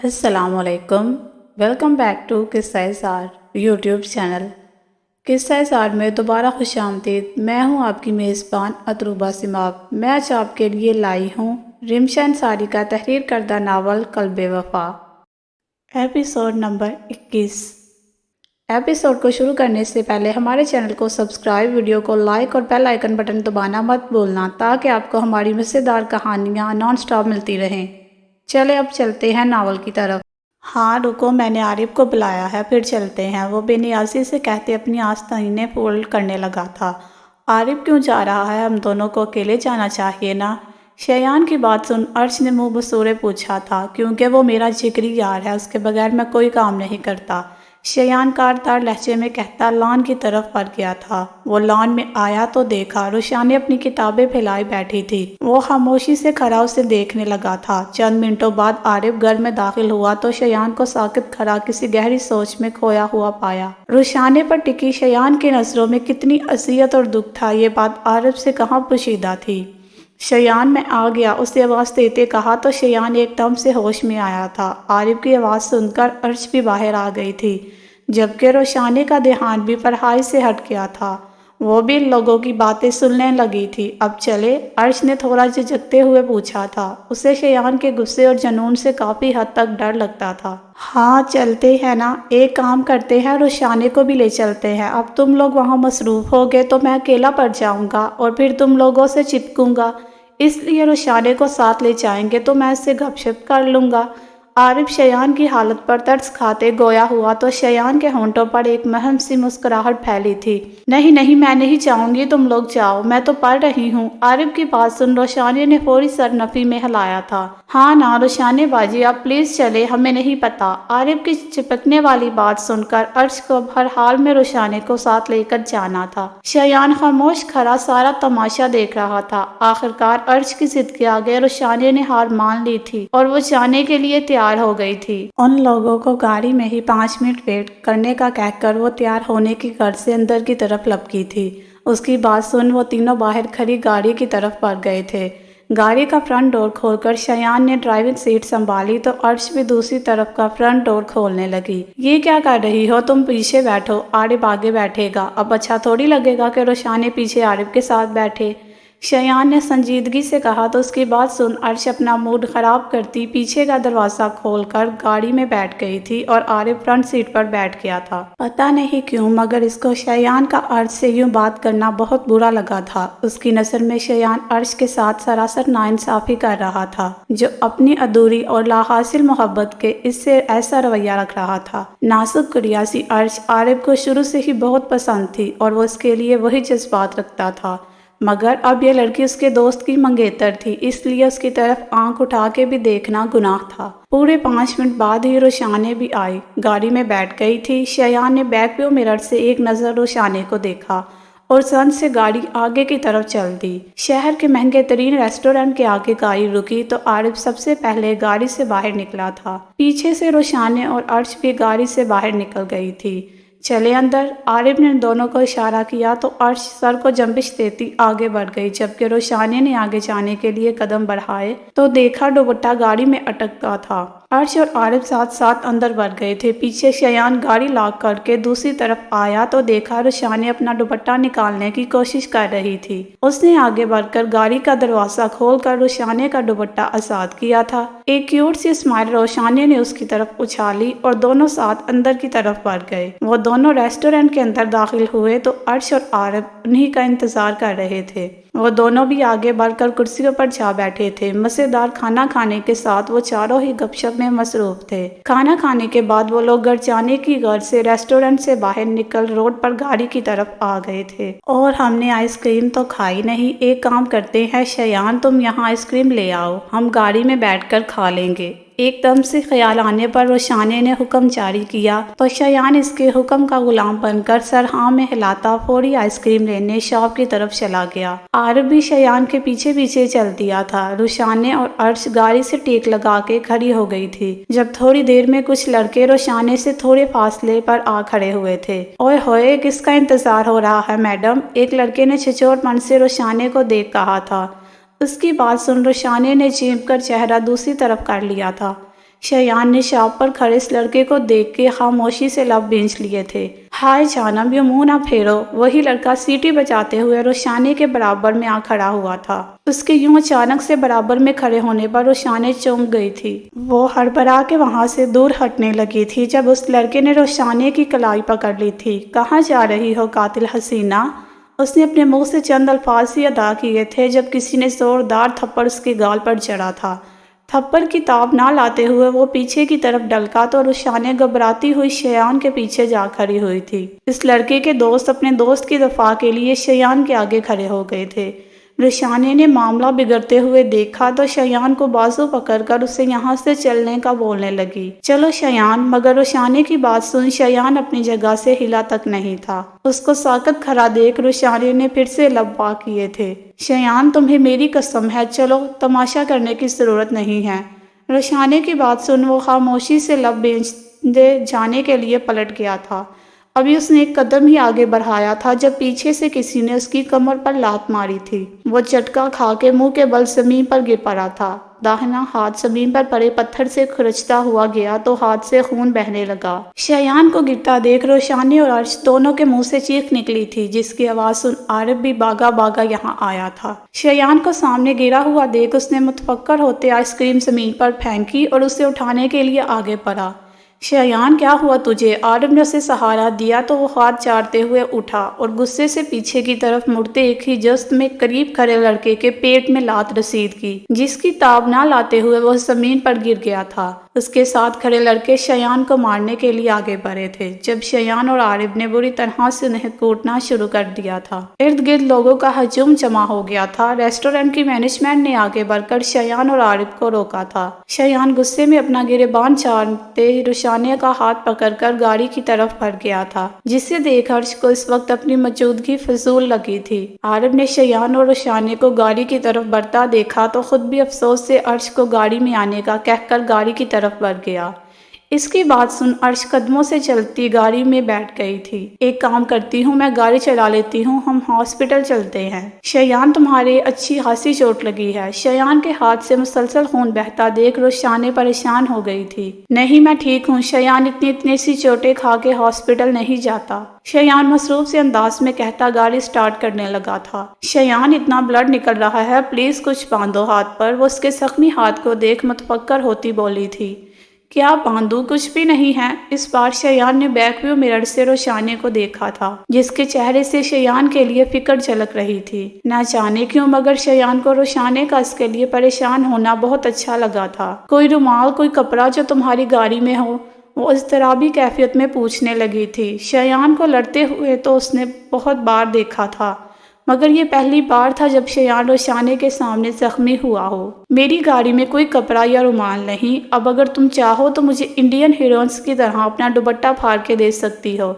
السلام علیکم، welcome back to قصہ سار یوٹیوب چینل۔ قصہ سار میں دوبارہ خوش آمدید۔ میں ہوں آپ کی میزبان اطروبہ سماق۔ میں آج آپ کے لیے لائی ہوں رمشا انصاری کا تحریر کردہ ناول قلب وفا، ایپیسوڈ نمبر 21۔ ایپیسوڈ کو شروع کرنے سے پہلے ہمارے چینل کو سبسکرائب، ویڈیو کو لائک اور بیل آئیکن بٹن دبانا مت بھولنا تاکہ آپ کو ہماری مزیدار کہانیاں نان سٹاپ ملتی رہیں۔ چلے اب چلتے ہیں ناول کی طرف۔ ہاں رکو، میں نے عارف کو بلایا ہے، پھر چلتے ہیں، وہ بے نیازی سے کہتے اپنی آستینیں فولڈ کرنے لگا تھا۔ عارف کیوں جا رہا ہے؟ ہم دونوں کو اکیلے جانا چاہیے نا؟ شایان کی بات سن عرش نے منہ بسورے پوچھا تھا۔ کیونکہ وہ میرا جگری یار ہے، اس کے بغیر میں کوئی کام نہیں کرتا، شایان کارتار لہجے میں کہتا لان کی طرف بڑھ گیا تھا۔ وہ لان میں آیا تو دیکھا روشانی اپنی کتابیں پھیلائے بیٹھی تھی۔ وہ خاموشی سے کھڑا اسے دیکھنے لگا تھا۔ چند منٹوں بعد عارف گھر میں داخل ہوا تو شایان کو ساکت کھڑا کسی گہری سوچ میں کھویا ہوا پایا۔ روشانی پر ٹکی شایان کی نظروں میں کتنی اذیت اور دکھ تھا، یہ بات عارف سے کہاں پوشیدہ تھی۔ شایان میں آ گیا، اسے آواز دیتے کہا تو شایان ایک دم سے ہوش میں آیا تھا۔ عارف کی آواز سن کر عرش بھی باہر آ گئی تھی، جبکہ روشانی کا دھیان بھی پڑھائی سے ہٹ گیا تھا۔ وہ بھی ان لوگوں کی باتیں سننے لگی تھی۔ اب چلے؟ عرش نے تھوڑا جھجکتے ہوئے پوچھا تھا۔ اسے شایان کے غصے اور جنون سے کافی حد تک ڈر لگتا تھا۔ ہاں چلتے ہیں نا، ایک کام کرتے ہیں، روشانی کو بھی لے چلتے ہیں۔ اب تم لوگ وہاں مصروف ہوگے تو میں اکیلا پڑ جاؤں گا اور پھر تم لوگوں سے چپکوں گا، اس لیے روشانی کو ساتھ لے جائیں گے تو میں اس سے گپ شپ کر لوں گا۔ عارف شایان کی حالت پر ترس کھاتے گویا ہوا تو شایان کے ہونٹوں پر ایک مہم سی مسکراہٹ پھیلی تھی۔ نہیں نہیں، میں نہیں چاہوں گی، تم لوگ جاؤ، میں تو پڑھ رہی ہوں۔ عارف کی بات سن روشانی نے فوری سر نفی میں ہلایا تھا۔ ہاں نا روشانی باجی، آپ پلیز چلے، ہمیں نہیں پتا۔ عارف کی چپکنے والی بات سن کر عرش کو ہر حال میں روشانی کو ساتھ لے کر جانا تھا۔ شایان خاموش کھڑا سارا تماشا دیکھ رہا تھا۔ آخرکار عرش کی ضد کے آگے روشانی نے ہار مان لی تھی اور وہ جانے کے لیے تیار ہو گئی تھی۔ ان لوگوں کو گاڑی میں ہی 5 منٹ ویٹ کرنے کا کہہ کر وہ تیار ہونے کی غرض سے اندر کی طرف لپکی تھی۔ اس کی بات سن وہ تینوں باہر کھڑی گاڑی کی طرف بڑھ گئے تھے۔ گاڑی کا فرنٹ ڈور کھول کر شایان نے ڈرائیونگ سیٹ سنبھالی تو عرش بھی دوسری طرف کا فرنٹ ڈور کھولنے لگی۔ یہ کیا کر رہی ہو تم؟ پیچھے بیٹھو، عارف آگے بیٹھے گا۔ اب اچھا تھوڑی لگے گا کہ روشانی پیچھے عارف کے ساتھ بیٹھے، شایان نے سنجیدگی سے کہا تو اس کی بات سن عرش اپنا موڈ خراب کرتی پیچھے کا دروازہ کھول کر گاڑی میں بیٹھ گئی تھی اور عارف فرنٹ سیٹ پر بیٹھ گیا تھا۔ پتہ نہیں کیوں مگر اس کو شایان کا عرش سے یوں بات کرنا بہت برا لگا تھا۔ اس کی نظر میں شایان عرش کے ساتھ سراسر ناانصافی کر رہا تھا، جو اپنی ادھوری اور لا حاصل محبت کے اس سے ایسا رویہ رکھ رہا تھا۔ نازک گڑیا سی عرش عارف کو شروع سے ہی بہت پسند تھی اور وہ اس کے لیے وہی جذبات رکھتا تھا، مگر اب یہ لڑکی اس کے دوست کی منگیتر تھی، اس لیے اس کی طرف آنکھ اٹھا کے بھی دیکھنا گناہ تھا۔ پورے 5 منٹ بعد ہی روشانی بھی آئی، گاڑی میں بیٹھ گئی تھی۔ شایان نے بیک ویو مرر سے ایک نظر روشانی کو دیکھا اور سن سے گاڑی آگے کی طرف چل دی۔ شہر کے مہنگے ترین ریسٹورنٹ کے آگے گاڑی رکی تو عارف سب سے پہلے گاڑی سے باہر نکلا تھا۔ پیچھے سے روشانی اور عرش بھی گاڑی سے باہر نکل گئی تھی۔ چلے اندر، عارف نے دونوں کو اشارہ کیا تو عرش سر کو جنبش دیتی آگے بڑھ گئی، جبکہ روشانی نے آگے جانے کے لیے قدم بڑھائے تو دیکھا دوپٹہ گاڑی میں اٹکا تھا۔ عرش اور عارف ساتھ ساتھ اندر بڑھ گئے تھے۔ پیچھے شایان گاڑی لاک کر کے دوسری طرف آیا تو دیکھا روشانی اپنا دوپٹہ نکالنے کی کوشش کر رہی تھی۔ اس نے آگے بڑھ کر گاڑی کا دروازہ کھول کر روشانی کا دوپٹہ آزاد کیا تھا۔ ایک کیوٹ سی اسمائل روشانی نے اس کی طرف اچھالی اور دونوں ساتھ اندر کی طرف بڑھ گئے۔ وہ دونوں ریسٹورنٹ کے اندر داخل ہوئے تو عرش اور عارف انہی کا انتظار کر رہے تھے۔ وہ دونوں بھی آگے بڑھ کر کرسیوں پر جا بیٹھے تھے۔ مزیدار کھانا کھانے کے ساتھ وہ چاروں ہی گپ شپ میں مصروف تھے۔ کھانا کھانے کے بعد وہ لوگ گھر جانے کی غرض سے ریسٹورنٹ سے باہر نکل روڈ پر گاڑی کی طرف آ گئے تھے۔ اور ہم نے آئس کریم تو کھائی نہیں، ایک کام کرتے ہیں شایان، تم یہاں آئس کریم لے آؤ، ہم گاڑی میں بیٹھ کر کھا لیں گے۔ ایک دم سے خیال آنے پر روشانی نے حکم جاری کیا تو شایان اس کے حکم کا غلام بن کر سر ہاں میں ہلاتا فوری آئس کریم لینے شاپ کی طرف چلا گیا۔ عارف بھی شایان کے پیچھے پیچھے چل دیا تھا۔ روشانی اور عرش گاڑی سے ٹیک لگا کے کھڑی ہو گئی تھی، جب تھوڑی دیر میں کچھ لڑکے روشانی سے تھوڑے فاصلے پر آ کھڑے ہوئے تھے۔ اوئے ہوئے، کس کا انتظار ہو رہا ہے میڈم؟ ایک لڑکے نے چھچور پن سے روشانی کو دیکھ کہا تھا۔ اس کی بات سن روشانی نے چینپ کر چہرہ دوسری طرف کر لیا تھا۔ شیان نے شاپ پر کھڑے اس لڑکے کو دیکھ کے خاموشی سے لب بھینچ لیے تھے۔ ہائے جانب، یوں منہ نہ پھیرو۔ وہی لڑکا سیٹی بجاتے ہوئے روشانے کے برابر میں آ کھڑا ہوا تھا۔ اس کے یوں اچانک سے برابر میں کھڑے ہونے پر روشانے چونک گئی تھی۔ وہ ہڑبڑا کے وہاں سے دور ہٹنے لگی تھی جب اس لڑکے نے روشانے کی کلائی پکڑ لی تھی۔ کہاں جا رہی ہو قاتل حسینہ؟ اس نے اپنے منہ سے چند الفاظ ہی ادا کیے تھے جب کسی نے زوردار تھپڑ اس کے گال پر جڑا تھا۔ تھپڑ کی تاب نہ لاتے ہوئے وہ پیچھے کی طرف ڈلکا تو روشانے گھبراتی ہوئی شیان کے پیچھے جا کھڑی ہوئی تھی۔ اس لڑکے کے دوست اپنے دوست کی دفاع کے لیے شیان کے آگے کھڑے ہو گئے تھے۔ روشانے نے معاملہ بگڑتے ہوئے دیکھا تو شیان کو بازو پکڑ کر اسے یہاں سے چلنے کا بولنے لگی۔ چلو شیان، مگر روشانے کی بات سن شیان اپنی جگہ سے ہلا تک نہیں تھا۔ اس کو ساکت کھڑا دیکھ روشانے نے پھر سے لب پاک کیے تھے۔ شیان، تمہیں میری قسم ہے، چلو، تماشا کرنے کی ضرورت نہیں ہے۔ روشانے کی بات سن وہ خاموشی سے لب بھینچے جانے کے لیے پلٹ گیا تھا۔ ابھی اس نے ایک قدم ہی آگے بڑھایا تھا جب پیچھے سے کسی نے اس کی کمر پر لات ماری تھی۔ وہ جھٹکا کھا کے منہ کے بل زمین پر گر پڑا تھا۔ داہنا ہاتھ زمین پر پڑے پتھر سے کھرچتا ہوا گیا تو ہاتھ سے خون بہنے لگا۔ شیان کو گرتا دیکھ روشانے اور عرش دونوں کے منہ سے چیخ نکلی تھی، جس کی آواز سن عارف بھی باغا باغا یہاں آیا تھا۔ شیان کو سامنے گرا ہوا دیکھ اس نے متفکر ہوتے آئس کریم زمین پر پھینکی اور اسے اٹھانے کے لیے آگے بڑھا۔ شیان، کیا ہوا تجھے؟ عارف نے اسے سہارا دیا تو وہ ہاتھ چاٹتے ہوئے اٹھا اور غصے سے پیچھے کی طرف مڑتے ایک ہی جست میں قریب کھڑے لڑکے کے پیٹ میں لات رسید کی، جس کی تاب نہ لاتے ہوئے وہ زمین پر گر گیا تھا۔ اس کے ساتھ کھڑے لڑکے شیان کو مارنے کے لیے آگے بڑھے تھے جب شیان اور عارف نے بری طرح سے انہیں کوٹنا شروع کر دیا تھا۔ ارد گرد لوگوں کا ہجوم جمع ہو گیا تھا۔ ریسٹورینٹ کی مینجمنٹ نے آگے بڑھ کر شیان اور عارف کو روکا تھا۔ شیان غصے میں اپنا گریبان چاٹتے روشانے کا ہاتھ پکڑ کر گاڑی کی طرف بڑھ گیا تھا، جسے دیکھ عرش کو اس وقت اپنی موجودگی فضول لگی تھی۔ عارف نے شیان اور روشانے کو گاڑی کی طرف بڑھتا دیکھا تو خود بھی افسوس سے عرش کو گاڑی میں آنے کا کہہ کر گاڑی کی طرف بڑھ گیا۔ اس کی بات سن عرش قدموں سے چلتی گاڑی میں بیٹھ گئی تھی۔ ایک کام کرتی ہوں، میں گاڑی چلا لیتی ہوں، ہم ہاسپٹل چلتے ہیں۔ شیان، تمہارے اچھی خاصی چوٹ لگی ہے۔ شیان کے ہاتھ سے مسلسل خون بہتا دیکھ روشانے پریشان ہو گئی تھی۔ نہیں، میں ٹھیک ہوں۔ شیان اتنی سی چوٹیں کھا کے ہاسپٹل نہیں جاتا، شیان مصروف سے انداز میں کہتا گاڑی سٹارٹ کرنے لگا تھا۔ شیان، اتنا بلڈ نکل رہا ہے، پلیز کچھ باندھو ہاتھ پر۔ وہ اس کے زخمی ہاتھ کو دیکھ متفکر ہوتی بولی تھی۔ کیا باندھوں؟ کچھ بھی نہیں ہے۔ اس بار شیان نے بیک ویو مرر سے روشانے کو دیکھا تھا، جس کے چہرے سے شیان کے لیے فکر جھلک رہی تھی۔ نہ جانے کیوں مگر شیان کو روشانے کا اس کے لیے پریشان ہونا بہت اچھا لگا تھا۔ کوئی رومال، کوئی کپڑا جو تمہاری گاڑی میں ہو؟ وہ اضطرابی کیفیت میں پوچھنے لگی تھی۔ شیان کو لڑتے ہوئے تو اس نے بہت بار دیکھا تھا، مگر یہ پہلی بار تھا جب شیان روشانے کے سامنے زخمی ہوا ہو۔ میری گاڑی میں کوئی کپڑا یا رومال نہیں۔ اب اگر تم چاہو تو مجھے انڈین ہیروئنز کی طرح اپنا دوپٹہ پھاڑ کے دے سکتی ہو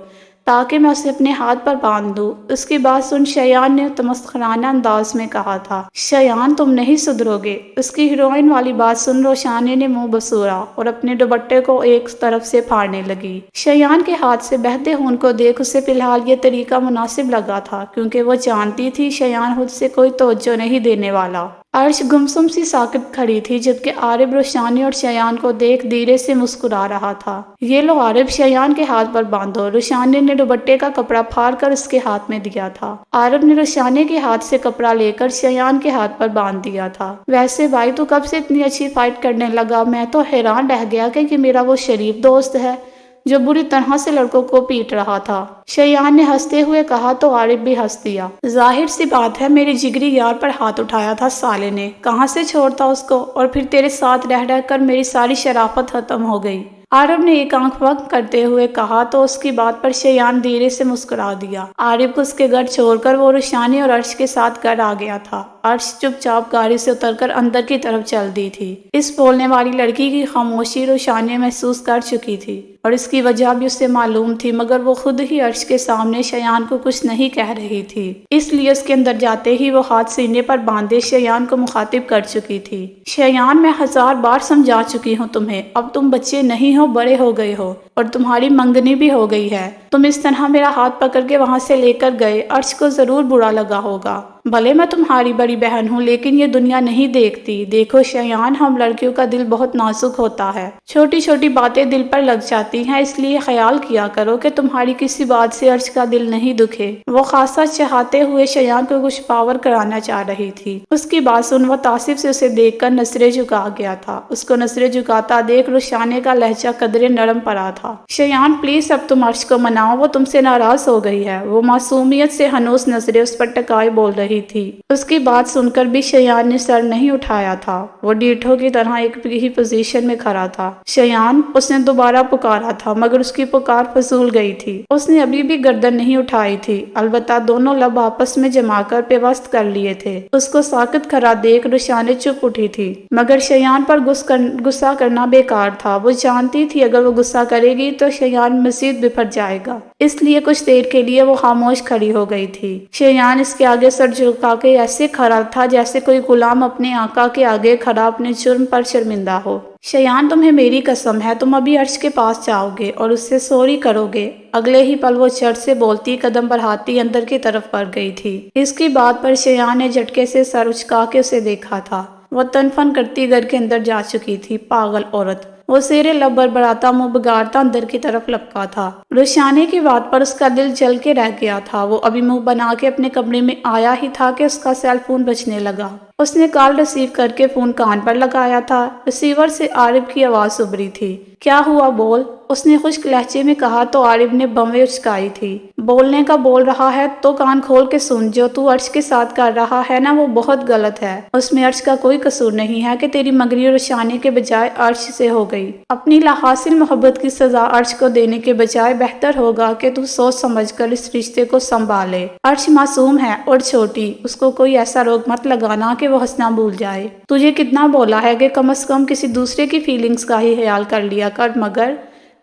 تاکہ میں اسے اپنے ہاتھ پر باندھ دوں۔ اس کی بات سن شیان نے تمسخرانہ انداز میں کہا تھا۔ شیان، تم نہیں سدھرو گے۔ اس کی ہیروئن والی بات سن روشانے نے منہ بسورا اور اپنے دوپٹے کو ایک طرف سے پھاڑنے لگی۔ شیان کے ہاتھ سے بہتے خون کو دیکھ اسے فی الحال یہ طریقہ مناسب لگا تھا، کیونکہ وہ جانتی تھی شیان خود سے کوئی توجہ نہیں دینے والا۔ عرش گمسم سی ساکت کھڑی تھی جبکہ عارف روشانے اور شیان کو دیکھ دھیرے سے مسکرا رہا تھا۔ یہ لو عارف، شیان کے ہاتھ پر باندھو۔ روشانے نے دوپٹے کا کپڑا پھاڑ کر اس کے ہاتھ میں دیا تھا۔ عارف نے روشانے کے ہاتھ سے کپڑا لے کر شیان کے ہاتھ پر باندھ دیا تھا۔ ویسے بھائی، تو کب سے اتنی اچھی فائٹ کرنے لگا؟ میں تو حیران رہ گیا کہ یہ میرا وہ شریف دوست ہے جو بری طرح سے لڑکوں کو پیٹ رہا تھا۔ شیان نے ہنستے ہوئے کہا تو عارف بھی ہنس دیا۔ ظاہر سی بات ہے میری جگری یار پر ہاتھ اٹھایا تھا سالے نے، کہاں سے چھوڑتا اس کو، اور پھر تیرے ساتھ رہ کر میری ساری شرافت ختم ہو گئی۔ عارف نے ایک آنکھ بند کرتے ہوئے کہا تو اس کی بات پر شیان دھیرے سے مسکرا دیا۔ عارف کو اس کے گھر چھوڑ کر وہ روشانے اور عرش کے ساتھ گھر آ گیا تھا۔ عرش چپ چاپ گاڑی سے اتر کر اندر کی طرف چل دی تھی۔ اس بولنے والی لڑکی کی خاموشی روشانے محسوس کر چکی تھی اور اس کی وجہ بھی اسے معلوم تھی، مگر وہ خود ہی عرش کے سامنے شیان کو کچھ نہیں کہہ رہی تھی، اس لیے اس کے اندر جاتے ہی وہ ہاتھ سینے پر باندھے شیان کو مخاطب کر چکی تھی۔ شیان، میں 1000 بار سمجھا چکی ہوں تمہیں، اب تم بچے نہیں ہو، بڑے ہو گئے ہو اور تمہاری منگنی بھی ہو گئی ہے۔ تم اس طرح میرا ہاتھ پکڑ کے وہاں سے لے کر گئے، عرش کو ضرور برا لگا ہوگا۔ بھلے میں تمہاری بڑی بہن ہوں لیکن یہ دنیا نہیں دیکھتی۔ دیکھو شیان، ہم لڑکیوں کا دل بہت نازک ہوتا ہے، چھوٹی چھوٹی باتیں دل پر لگ جاتی ہیں، اس لیے خیال کیا کرو کہ تمہاری کسی بات سے عرش کا دل نہیں دکھے۔ وہ خاصا چاہتے ہوئے شیان کو کچھ پاور کرانا چاہ رہی تھی۔ اس کی بات سن وہ تعصب سے اسے دیکھ کر نظریں جھکا گیا تھا۔ اس کو نظریں جھکاتا دیکھ رخسانے کا لہجہ قدرے نرم پڑا تھا۔ شیان پلیز اب تم عرش کو مناؤ، وہ تم سے ناراض ہو گئی ہے۔ وہ معصومیت سے ہنوز نظریں اس پر ٹکائے بول رہی تھی۔ اس کی بات سن کر بھی شیان نے سر نہیں اٹھایا تھا۔ وہ ڈیٹھو کی طرح ایک ہی پوزیشن میں کھڑا تھا۔ شیان، اس نے دوبارہ پکارا تھا مگر اس کی پکار فضول گئی تھی۔ اس نے ابھی بھی گردن نہیں اٹھائی تھی، البتہ دونوں لب آپس میں جما کر پیوست کر لیے تھے۔ اس کو ساکت کھڑا دیکھ رخسانے چپ اٹھی تھی، مگر شیان پر غصہ کرنا بیکار تھا۔ وہ جانتی تھی اگر وہ غصہ کرے گی تو شیان مزید بفر جائے گا، اس لیے کچھ دیر کے لیے وہ خاموش کھڑی ہو گئی تھی۔ شیان اس کے آگے سر جھکا کے ایسے کھڑا تھا جیسے کوئی غلام اپنے آقا کے آگے کھڑا اپنے جرم پر شرمندہ ہو۔ شیان، تمہیں میری قسم ہے تم ابھی عرش کے پاس جاؤ گے اور اس سے سوری کرو گے۔ اگلے ہی پل وہ چڑھ سے بولتی قدم بڑھاتی اندر کی طرف بڑھ گئی تھی۔ اس کی بات پر شیان نے جھٹکے سے سر اچکا کے اسے دیکھا تھا۔ وہ تنفن کرتی گھر کے اندر جا چکی تھی۔ پاگل عورت! وہ زیر لب بڑبڑاتا منہ بگاڑتا اندر کی طرف لپکا تھا۔ رخسانے کی بات پر اس کا دل جل کے رہ گیا تھا۔ وہ ابھی منہ بنا کے اپنے کمرے میں آیا ہی تھا کہ اس کا سیل فون بجنے لگا۔ اس نے کال ریسیو کر کے فون کان پر لگایا تھا۔ ریسیور سے عارف کی آواز ابھری تھی۔ کیا ہوا بول، اس نے خشک لہجے میں کہا تو عارف نے بویں اچکائی تھی۔ بولنے کا بول رہا ہے تو کان کھول کے سن، جو تو عرش کے ساتھ کر رہا ہے نا وہ بہت غلط ہے۔ اس میں عرش کا کوئی قصور نہیں ہے کہ تیری مگری رخسانے کے بجائے عرش سے ہو گئی۔ اپنی لاحاصل محبت کی سزا عرش کو دینے کے بجائے بہتر ہوگا کہ تو سوچ سمجھ کر اس رشتے کو سنبھالے۔ عرش معصوم ہے اور چھوٹی، اس کو کوئی ایسا روگ مت لگانا کہ وہ ہنسنا بھول جائے۔ تجھے کتنا بولا ہے کہ کم از کم کسی دوسرے کی فیلنگز کا ہی خیال کر لیا کر، مگر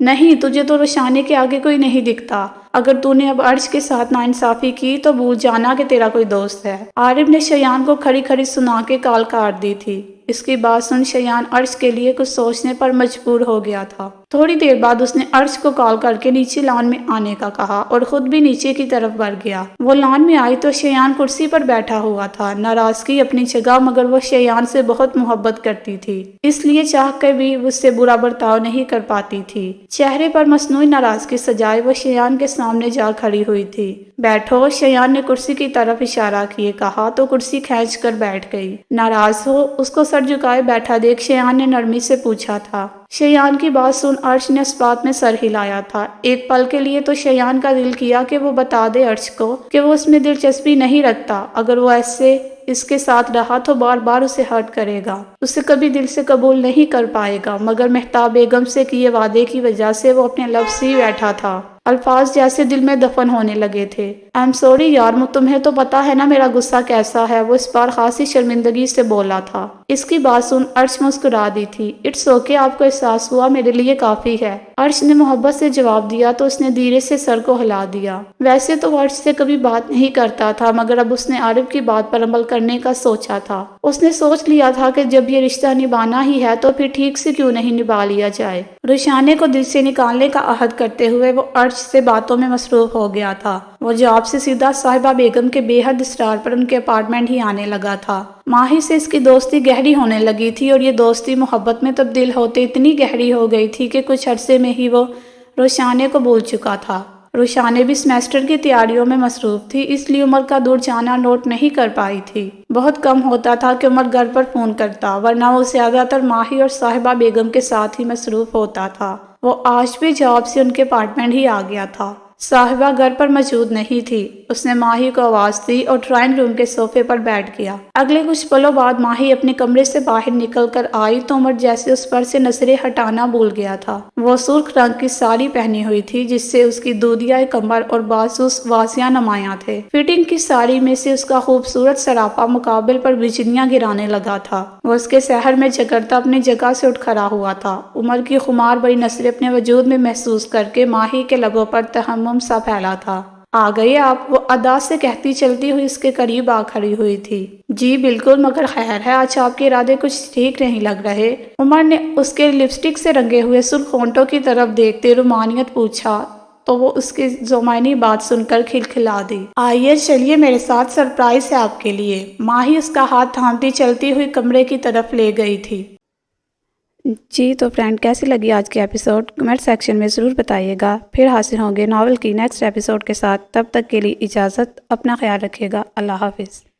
نہیں، تجھے تو رخسانے کے آگے کوئی نہیں دکھتا۔ اگر تو نے اب عرش کے ساتھ ناانصافی کی تو بھول جانا کہ تیرا کوئی دوست ہے۔ عارف نے شیان کو کھڑی کھڑی سنا کے کال کاٹ دی تھی۔ اس کی بات سن شیان عرش کے لیے کچھ سوچنے پر مجبور ہو گیا تھا۔ تھوڑی دیر بعد اس نے عرش کو کال کر کے نیچے لان میں آنے کا کہا اور خود بھی نیچے کی طرف بڑھ گیا۔ وہ لان میں آئی تو شیان کرسی پر بیٹھا ہوا تھا، ناراضگی اپنی جگہ، مگر وہ شیان سے بہت محبت کرتی تھی، اس لیے چاہ کر بھی اس سے برا برتاؤ نہیں کر پاتی تھی۔ چہرے پر مصنوعی ناراضگی سجائے وہ شیان کے سامنے جا کھڑی ہوئی تھی۔ بیٹھو، شیان نے کرسی کی طرف اشارہ کیے کہا تو کرسی کھینچ کر بیٹھ گئی۔ ناراض ہو؟ اس کو سر جھکائے بیٹھا دیکھ شیان نے نرمی سے پوچھا تھا۔ شیان کی بات سن عرش نے اس بات میں سر ہلایا تھا۔ ایک پل کے لیے تو شیان کا دل کیا کہ وہ بتا دے عرش کو کہ وہ اس میں دلچسپی نہیں رکھتا، اگر وہ ایسے اس کے ساتھ رہا تو بار بار اسے ہرٹ کرے گا، اسے کبھی دل سے قبول نہیں کر پائے گا، مگر مہتاب بیگم سے کیے وعدے کی وجہ سے وہ اپنے لفظ ہی بیٹھا تھا۔ الفاظ جیسے دل میں دفن ہونے لگے تھے۔ آئی ایم سوری یار، تمہیں تو پتا ہے نا میرا غصہ کیسا ہے، وہ اس بار خاصی شرمندگی سے بولا تھا۔ اس کی بات سن عرش مسکرا دی تھی۔ اٹس اوکے، آپ کو احساس ہوا، میرے لیے کافی ہے۔ عرش نے محبت سے جواب دیا تو اس نے دھیرے سے سر کو ہلا دیا۔ ویسے تو وہ عرش سے کبھی بات نہیں کرتا تھا، مگر اب اس نے عارف کی بات پر عمل کرنے کا سوچا تھا۔ اس نے سوچ لیا تھا کہ جب یہ رشتہ نبھانا ہی ہے تو پھر ٹھیک سے کیوں نہیں نبھا لیا جائے۔ رخسانے کو دل سے نکالنے کا عہد کرتے ہوئے وہ عرش سے باتوں میں مصروف ہو گیا تھا۔ وہ جاب سے سیدھا صاحبہ بیگم کے بے حد اصرار پر ان کے اپارٹمنٹ ہی آنے لگا تھا۔ ماہی سے اس کی دوستی گہری ہونے لگی تھی اور یہ دوستی محبت میں تبدیل ہوتے اتنی گہری ہو گئی تھی کہ کچھ عرصے میں ہی وہ رخسانے کو بھول چکا تھا۔ رخسانے بھی سیمسٹر کی تیاریوں میں مصروف تھی، اس لیے عمر کا دور جانا نوٹ نہیں کر پائی تھی۔ بہت کم ہوتا تھا کہ عمر گھر پر فون کرتا، ورنہ وہ زیادہ تر ماہی اور صاحبہ بیگم کے ساتھ ہی مصروف ہوتا تھا۔ وہ آج بھی جاب سے ان کے اپارٹمنٹ ہی آ گیا تھا۔ صاحبہ گھر پر موجود نہیں تھی۔ اس نے ماہی کو آواز دی اور ڈرائنگ روم کے صوفے پر بیٹھ گیا۔ اگلے کچھ پلوں بعد ماہی اپنے کمرے سے باہر نکل کر آئی تو عمر جیسے اس پر سے نظریں ہٹانا بھول گیا تھا۔ وہ سرخ رنگ کی ساڑی پہنی ہوئی تھی جس سے اس کی دودیا کمر اور بازو واضح نمایاں تھے۔ فٹنگ کی ساڑی میں سے اس کا خوبصورت سراپا مقابل پر بجلیاں گرانے لگا تھا۔ وہ اس کے سحر میں جگرتا اپنی جگہ سے اٹھ کھڑا ہوا تھا۔ عمر کی خمار بڑی نظریں اپنے وجود میں محسوس کر کے ماہی کے لبوں پر تہمم سا پھیلا تھا۔ آ گئے آپ؟ وہ ادا سے کہتی چلتی ہوئی اس کے قریب آ کھڑی ہوئی تھی۔ جی بالکل، مگر خیر ہے، آج آپ کے ارادے کچھ ٹھیک نہیں لگ رہے۔ عمر نے اس کے لپسٹک سے رنگے ہوئے سرخ ہونٹوں کی طرف دیکھتے رومانیت پوچھا۔ تو وہ اس کی زمینی بات سن کر کھلکھلا دی۔ آئیے چلیے میرے ساتھ، سرپرائز ہے آپ کے لیے۔ ماہی اس کا ہاتھ تھامتی چلتی ہوئی کمرے کی طرف لے گئی تھی۔ جی تو فرینڈ، کیسی لگی آج کی ایپیسوڈ؟ کمنٹ سیکشن میں ضرور بتائیے گا۔ پھر حاصل ہوں گے ناول کی نیکسٹ ایپیسوڈ کے ساتھ۔ تب تک کے لیے اجازت، اپنا خیال رکھیے گا۔ اللہ حافظ۔